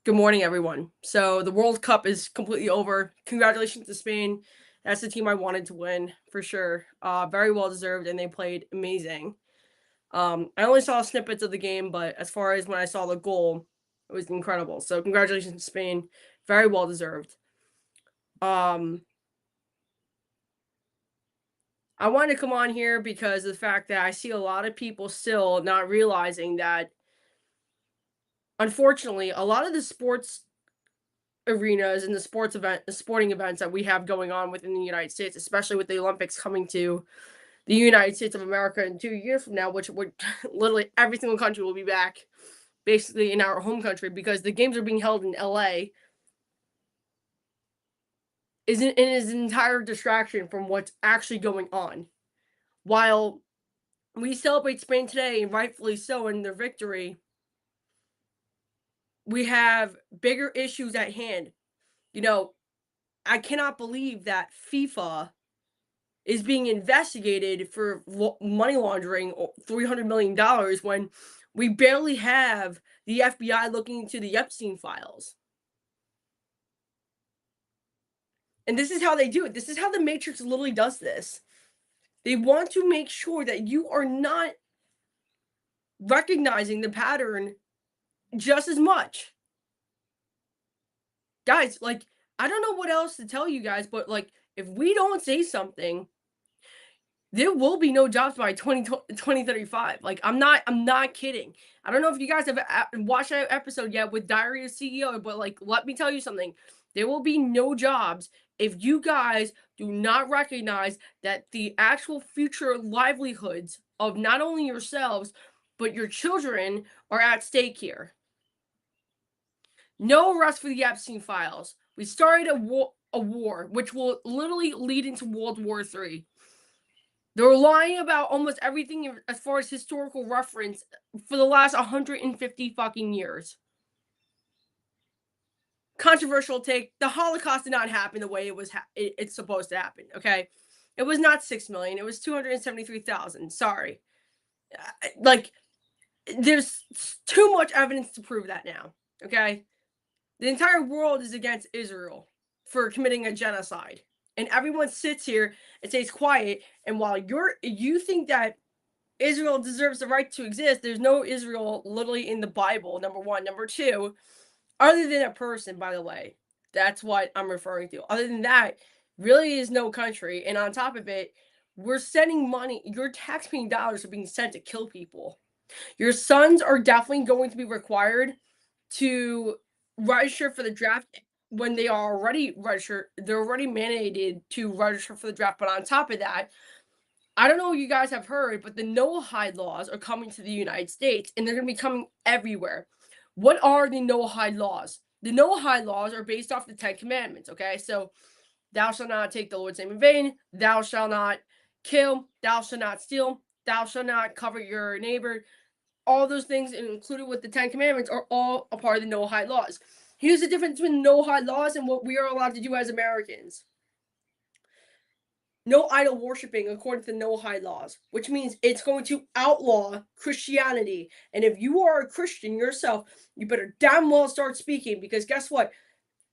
Good morning, everyone. So the World Cup is completely over. Congratulations to Spain. That's the team I wanted to win for sure. Very well deserved, and they played amazing. I only saw snippets of the game, but as far as when I saw the goal, it was incredible. So congratulations to Spain. Very well deserved. I wanted to come on here because of the fact that I see a lot of people still not realizing that, unfortunately, a lot of the sports arenas and the sporting events that we have going on within the United States, especially with the Olympics coming to the United States of America in 2 years from now, which would literally every single country will be back basically in our home country because the games are being held in LA is an entire distraction from what's actually going on. While we celebrate Spain today, and rightfully so, in their victory, we have bigger issues at hand. You know, I cannot believe that FIFA is being investigated for money laundering $300 million when we barely have the FBI looking into the Epstein files. And this is how they do it. This is how the Matrix literally does this. They want to make sure that you are not recognizing the pattern just as much. Guys, like, I don't know what else to tell you guys, but like, if we don't say something, there will be no jobs by 2035. Like, I'm not kidding. I don't know if you guys have watched that episode yet with Diary of CEO, but like, let me tell you something. There will be no jobs if you guys do not recognize that the actual future livelihoods of not only yourselves, but your children are at stake here. No arrest for the Epstein files. We started a war, which will literally lead into World War III. They're lying about almost everything as far as historical reference for the last 150 fucking years. Controversial take. The Holocaust did not happen the way it's supposed to happen, okay? It was not 6 million. It was 273,000. Sorry. Like, there's too much evidence to prove that now, okay? The entire world is against Israel for committing a genocide. And everyone sits here and stays quiet. And while you think that Israel deserves the right to exist, there's no Israel literally in the Bible, number one. Number two, other than a person, by the way, that's what I'm referring to. Other than that, really is no country. And on top of it, we're sending money, your taxpaying dollars are being sent to kill people. Your sons are definitely going to be required to register for the draft when they are already registered. They're already mandated to register for the draft. But on top of that, I don't know if you guys have heard, but the no-hide laws are coming to the United States, and they're going to be coming everywhere. What are the no-hide laws? The no-hide laws are based off the 10 Commandments, okay? So, thou shalt not take the Lord's name in vain, thou shalt not kill, thou shalt not steal, thou shalt not covet your neighbor. All those things included with the 10 Commandments are all a part of the no-hide laws. Here's the difference between no-hide laws and what we are allowed to do as Americans. No idol worshiping according to the no-hide laws, which means it's going to outlaw Christianity. And if you are a Christian yourself, you better damn well start speaking, because guess what?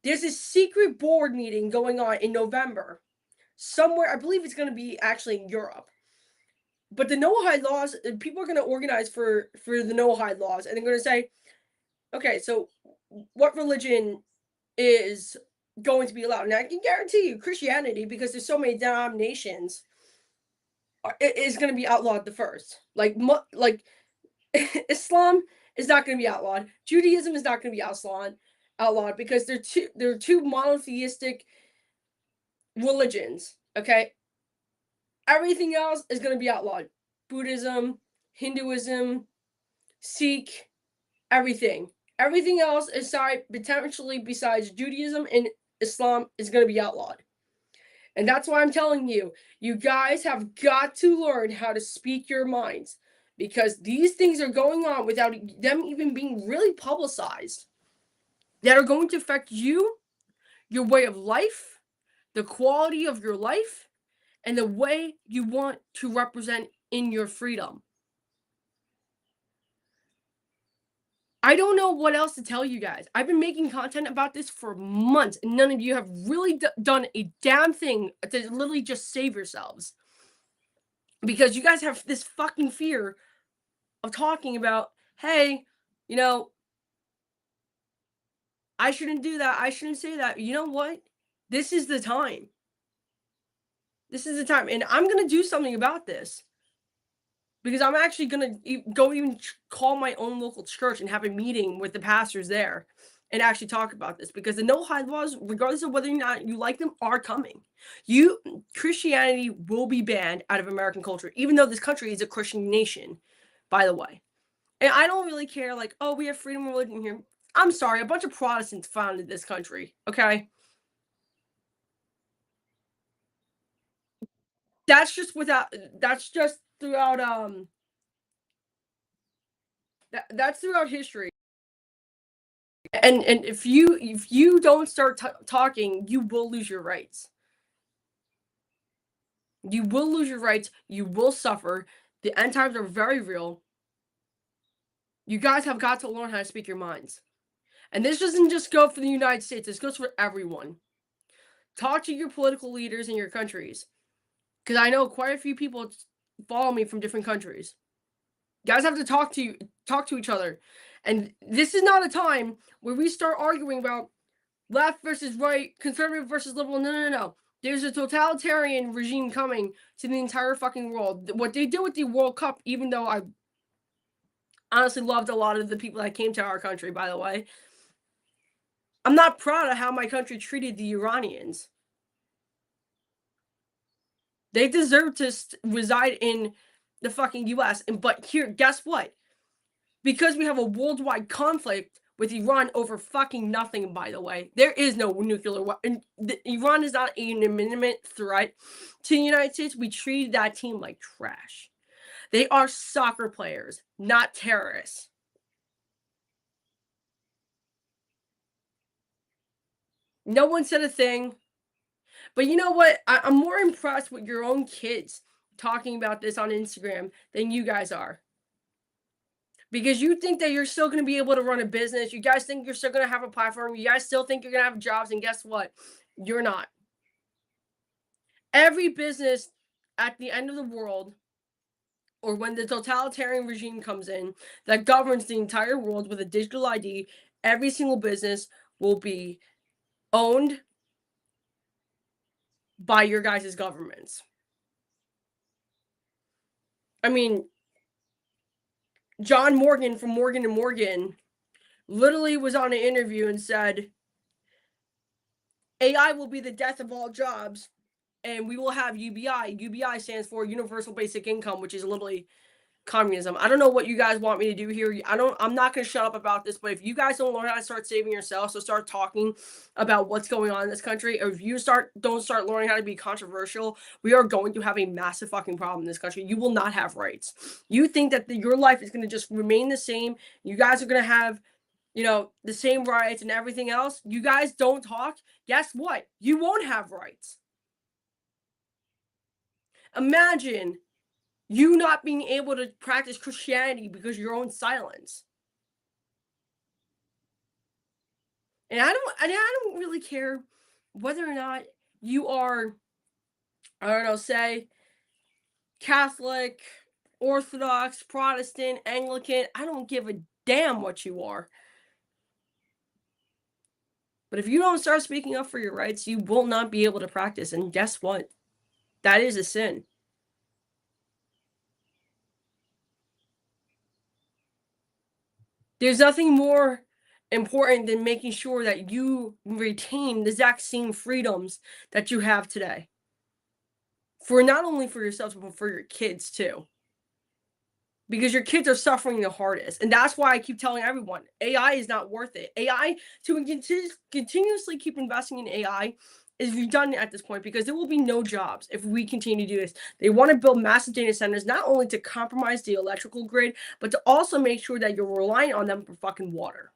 There's a secret board meeting going on in November. Somewhere, I believe it's going to be actually in Europe. But the no-hide laws, people are going to organize for the no-hide laws, and they're going to say, okay, so what religion is going to be allowed? And I can guarantee you Christianity, because there's so many denominations, it is going to be outlawed the first. Like Islam is not going to be outlawed. Judaism is not going to be outlawed because they're two monotheistic religions, okay? Everything else is going to be outlawed. Buddhism, Hinduism, Sikh, everything. Everything else potentially besides Judaism and Islam is going to be outlawed. And that's why I'm telling you, you guys have got to learn how to speak your minds, because these things are going on without them even being really publicized, that are going to affect you, your way of life, the quality of your life, and the way you want to represent in your freedom. I don't know what else to tell you guys. I've been making content about this for months, and none of you have really done a damn thing to literally just save yourselves. Because you guys have this fucking fear of talking about, hey, you know, I shouldn't do that. I shouldn't say that. You know what? This is the time. This is the time. And I'm going to do something about this. Because I'm actually going to go even call my own local church and have a meeting with the pastors there and actually talk about this. Because the no-hide laws, regardless of whether or not you like them, are coming. Christianity will be banned out of American culture, even though this country is a Christian nation, by the way. And I don't really care, like, oh, we have freedom of religion here. I'm sorry, a bunch of Protestants founded this country, okay? That's just throughout that's throughout history. And if you don't start talking, you will lose your rights. You will lose your rights. You will suffer. The end times are very real. You guys have got to learn how to speak your minds. And this doesn't just go for the United States. This goes for everyone. Talk to your political leaders in your countries. Because I know quite a few people follow me from different countries. You guys have to talk to each other. And this is not a time where we start arguing about left versus right, conservative versus liberal. No. There's a totalitarian regime coming to the entire fucking world. What they did with the World Cup, even though I honestly loved a lot of the people that came to our country, by the way, I'm not proud of how my country treated the Iranians. They deserve to reside in the fucking US. But here, guess what? Because we have a worldwide conflict with Iran over fucking nothing, by the way. There is no nuclear weapon. Iran is not an imminent threat to the United States. We treated that team like trash. They are soccer players, not terrorists. No one said a thing. But you know what? I'm more impressed with your own kids talking about this on Instagram than you guys are. Because you think that you're still going to be able to run a business. You guys think you're still going to have a platform. You guys still think you're going to have jobs. And guess what? You're not. Every business at the end of the world, or when the totalitarian regime comes in that governs the entire world with a digital ID, every single business will be owned by your guys' governments. I mean, John Morgan from Morgan & Morgan literally was on an interview and said, AI will be the death of all jobs, and we will have UBI. UBI stands for Universal Basic Income, which is literally communism. I don't know what you guys want me to do here. I'm not going to shut up about this, but if you guys don't learn how to start saving yourself, so start talking about what's going on in this country, or if you don't start learning how to be controversial, we are going to have a massive fucking problem in this country. You will not have rights. You think that your life is going to just remain the same. You guys are going to have, the same rights and everything else. You guys don't talk. Guess what? You won't have rights. Imagine you not being able to practice Christianity because of your own silence. And I don't really care whether or not you are, I don't know, say Catholic, Orthodox, Protestant, Anglican. I don't give a damn what you are. But if you don't start speaking up for your rights, you will not be able to practice. And guess what? That is a sin. There's nothing more important than making sure that you retain the exact same freedoms that you have today. For not only for yourselves, but for your kids too. Because your kids are suffering the hardest. And that's why I keep telling everyone, AI is not worth it. AI, to continuously keep investing in AI is redundant at this point, because there will be no jobs if we continue to do this. They want to build massive data centers, not only to compromise the electrical grid, but to also make sure that you're relying on them for fucking water.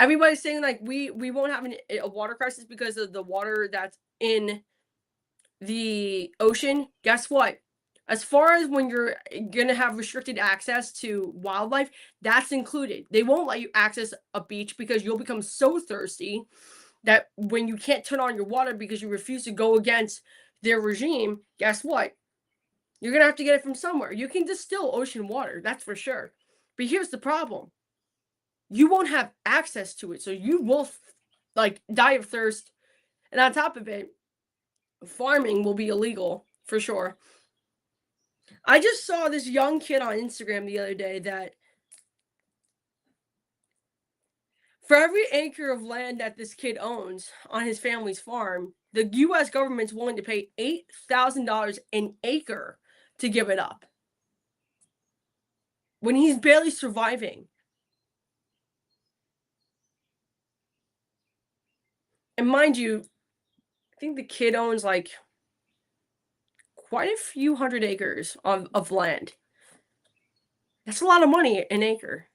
Everybody's saying like we won't have a water crisis because of the water that's in the ocean. Guess what? As far as when you're gonna have restricted access to wildlife, that's included. They won't let you access a beach because you'll become so thirsty that when you can't turn on your water because you refuse to go against their regime, guess what? You're gonna have to get it from somewhere. You can distill ocean water, that's for sure. But here's the problem. You won't have access to it, so you will like die of thirst. And on top of it, farming will be illegal for sure. I just saw this young kid on Instagram the other day that for every acre of land that this kid owns on his family's farm, the US government's willing to pay $8,000 an acre to give it up when he's barely surviving. And mind you, I think the kid owns like quite a few hundred acres of land. That's a lot of money an acre.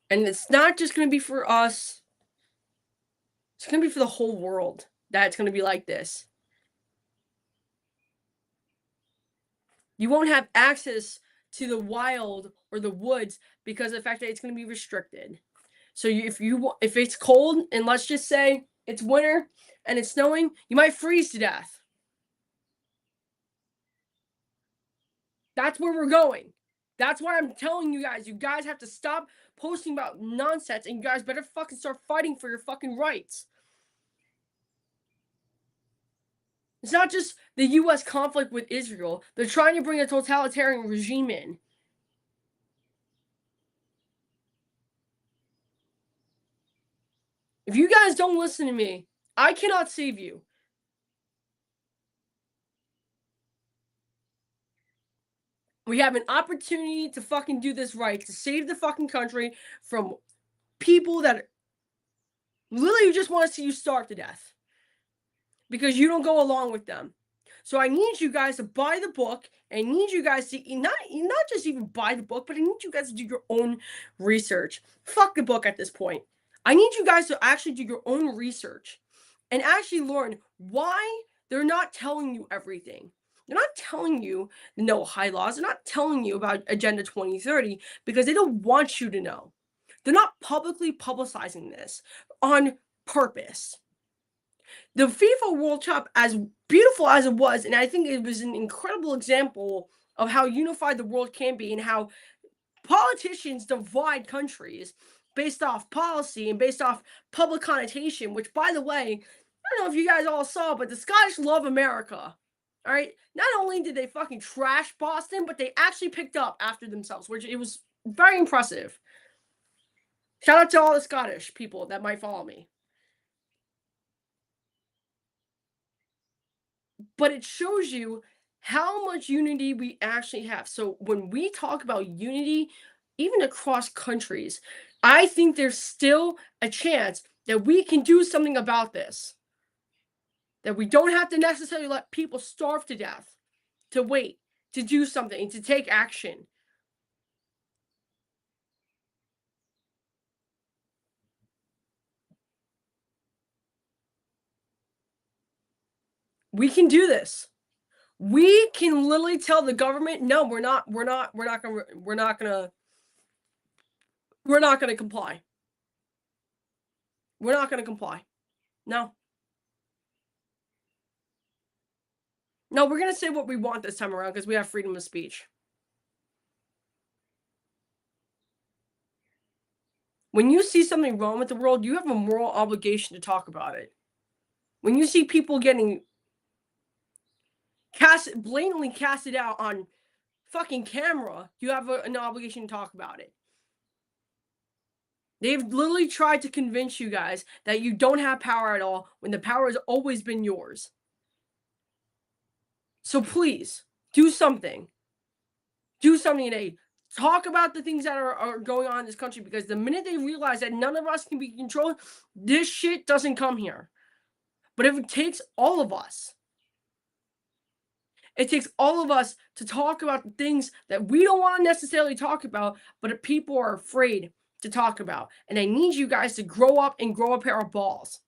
And it's not just going to be for us. It's going to be for the whole world that it's going to be like this. You won't have access to the wild or the woods because of the fact that it's going to be restricted. So if it's cold and let's just say it's winter and it's snowing, you might freeze to death. That's where we're going. That's why I'm telling you guys have to stop posting about nonsense and you guys better fucking start fighting for your fucking rights. It's not just the US conflict with Israel. They're trying to bring a totalitarian regime in. If you guys don't listen to me, I cannot save you. We have an opportunity to fucking do this right, to save the fucking country from people that literally just want to see you starve to death because you don't go along with them. So I need you guys to buy the book. I need you guys to not just even buy the book, but I need you guys to do your own research. Fuck the book at this point. I need you guys to actually do your own research and actually learn why they're not telling you everything. They're not telling you the no-high laws. They're not telling you about Agenda 2030 because they don't want you to know. They're not publicly publicizing this on purpose. The FIFA World Cup, as beautiful as it was, and I think it was an incredible example of how unified the world can be and how politicians divide countries based off policy and based off public connotation, which, by the way, I don't know if you guys all saw, but the Scottish love America. All right. Not only did they fucking trash Boston, but they actually picked up after themselves, which it was very impressive. Shout out to all the Scottish people that might follow me. But it shows you how much unity we actually have. So when we talk about unity, even across countries, I think there's still a chance that we can do something about this. That we don't have to necessarily let people starve to death, to wait, to do something, to take action. We can do this. We can literally tell the government, no, we're not gonna comply. We're not gonna comply. No. No, we're gonna say what we want this time around because we have freedom of speech. When you see something wrong with the world, you have a moral obligation to talk about it. When you see people getting blatantly casted out on fucking camera, you have an obligation to talk about it. They've literally tried to convince you guys that you don't have power at all when the power has always been yours. So please, do something. Do something today. Talk about the things that are going on in this country because the minute they realize that none of us can be controlled, this shit doesn't come here. But if it takes all of us, it takes all of us to talk about the things that we don't want to necessarily talk about, but people are afraid to talk about. And I need you guys to grow up and grow a pair of balls.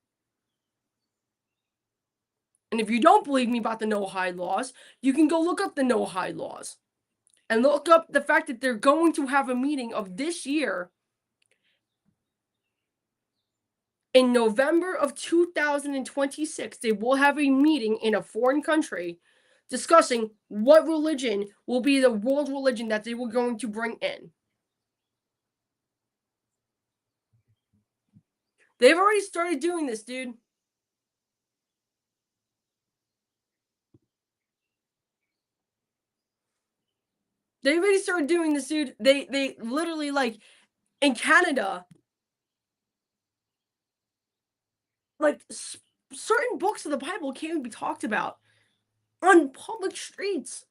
And if you don't believe me about the no hide laws, you can go look up the no hide laws and look up the fact that they're going to have a meeting of this year in November of 2026. They will have a meeting in a foreign country discussing what religion will be the world religion that they were going to bring in. They've already started doing this, dude. They already started doing this, dude. They literally, like, in Canada, like, certain books of the Bible can't even be talked about on public streets.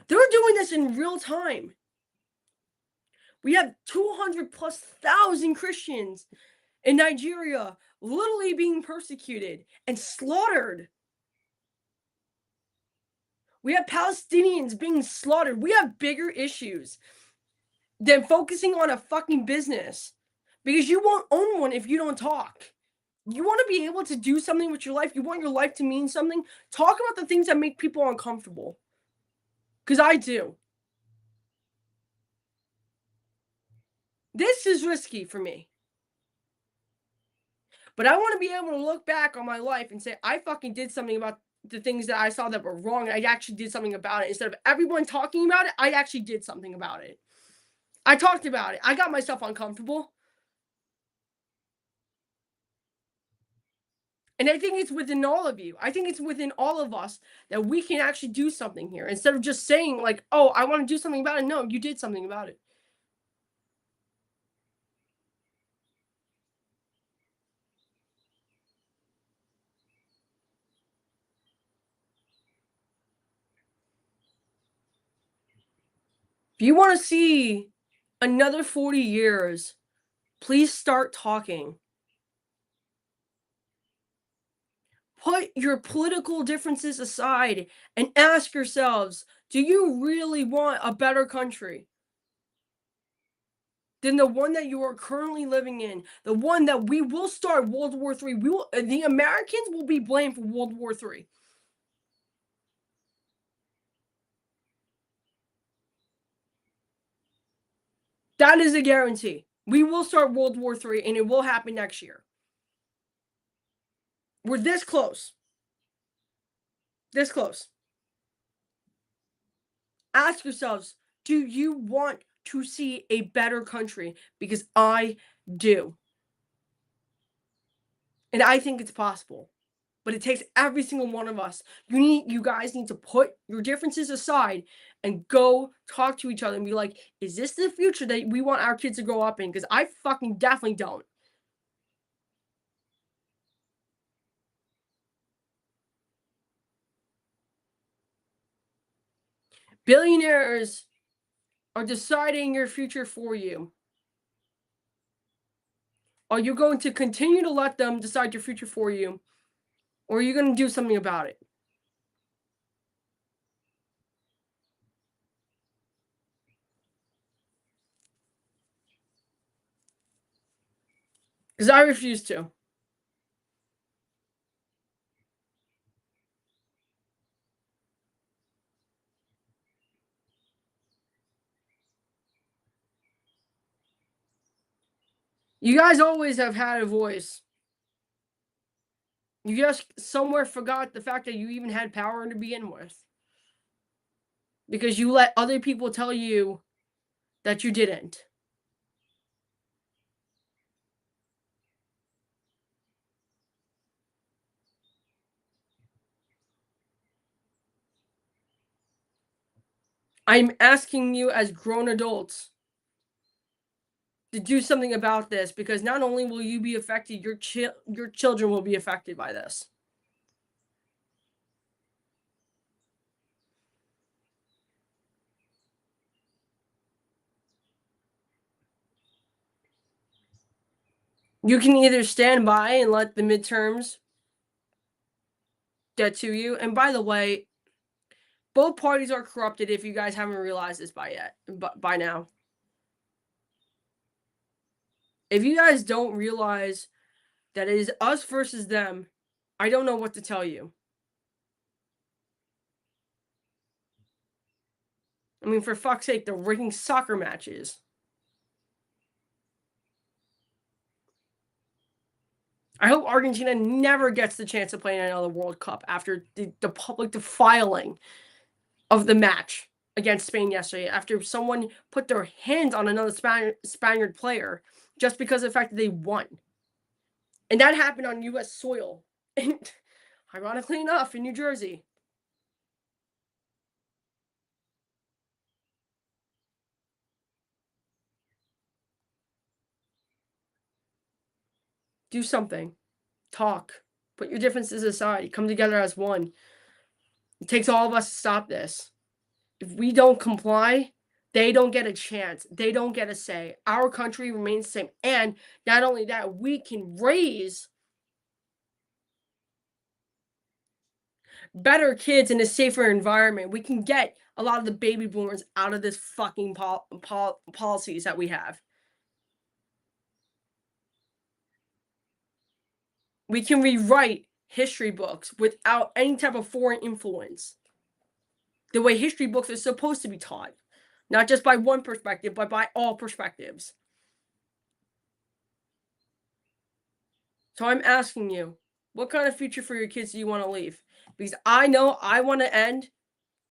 They're doing this in real time. We have 200 plus thousand Christians in Nigeria literally being persecuted and slaughtered. We have Palestinians being slaughtered. We have bigger issues than focusing on a fucking business, because you won't own one if you don't talk. You want to be able to do something with your life. You want your life to mean something. Talk about the things that make people uncomfortable. Because I do. This is risky for me. But I want to be able to look back on my life and say, I fucking did something about the things that I saw that were wrong. And I actually did something about it. Instead of everyone talking about it, I actually did something about it. I talked about it. I got myself uncomfortable. And I think it's within all of you. I think it's within all of us that we can actually do something here. Instead of just saying, like, oh, I want to do something about it. No, you did something about it. If you want to see another 40 years, please start talking. Put your political differences aside and ask yourselves, do you really want a better country than the one that you are currently living in? The one that we will start World War III. The Americans will be blamed for World War III. That is a guarantee. We will start World War III, and it will happen next year. We're this close. This close. Ask yourselves, do you want to see a better country? Because I do. And I think it's possible. But it takes every single one of us. You guys need to put your differences aside and go talk to each other and be like, is this the future that we want our kids to grow up in? Because I fucking definitely don't. Billionaires are deciding your future for you. Are you going to continue to let them decide your future for you? Or are you going to do something about it? Because I refuse to. You guys always have had a voice. You just somewhere forgot the fact that you even had power to begin with. Because you let other people tell you that you didn't. I'm asking you as grown adults to do something about this, because not only will you be affected, your children will be affected by this. You can either stand by and let the midterms get to you. And by the way, both parties are corrupted if you guys haven't realized this by now. If you guys don't realize that it is us versus them, I don't know what to tell you. I mean, for fuck's sake, they're rigging soccer matches. I hope Argentina never gets the chance to play in another World Cup after the public defiling of the match against Spain yesterday, after someone put their hands on another Spaniard player just because of the fact that they won. And that happened on U.S. soil. And ironically enough, in New Jersey. Do something. Talk. Put your differences aside. Come together as one. It takes all of us to stop this. If we don't comply, they don't get a chance. They don't get a say. Our country remains the same. And not only that, we can raise better kids in a safer environment. We can get a lot of the baby boomers out of this fucking policies that we have. We can rewrite history books without any type of foreign influence. The way history books are supposed to be taught, not just by one perspective, but by all perspectives. So I'm asking you, what kind of future for your kids do you want to leave? Because I know I want to end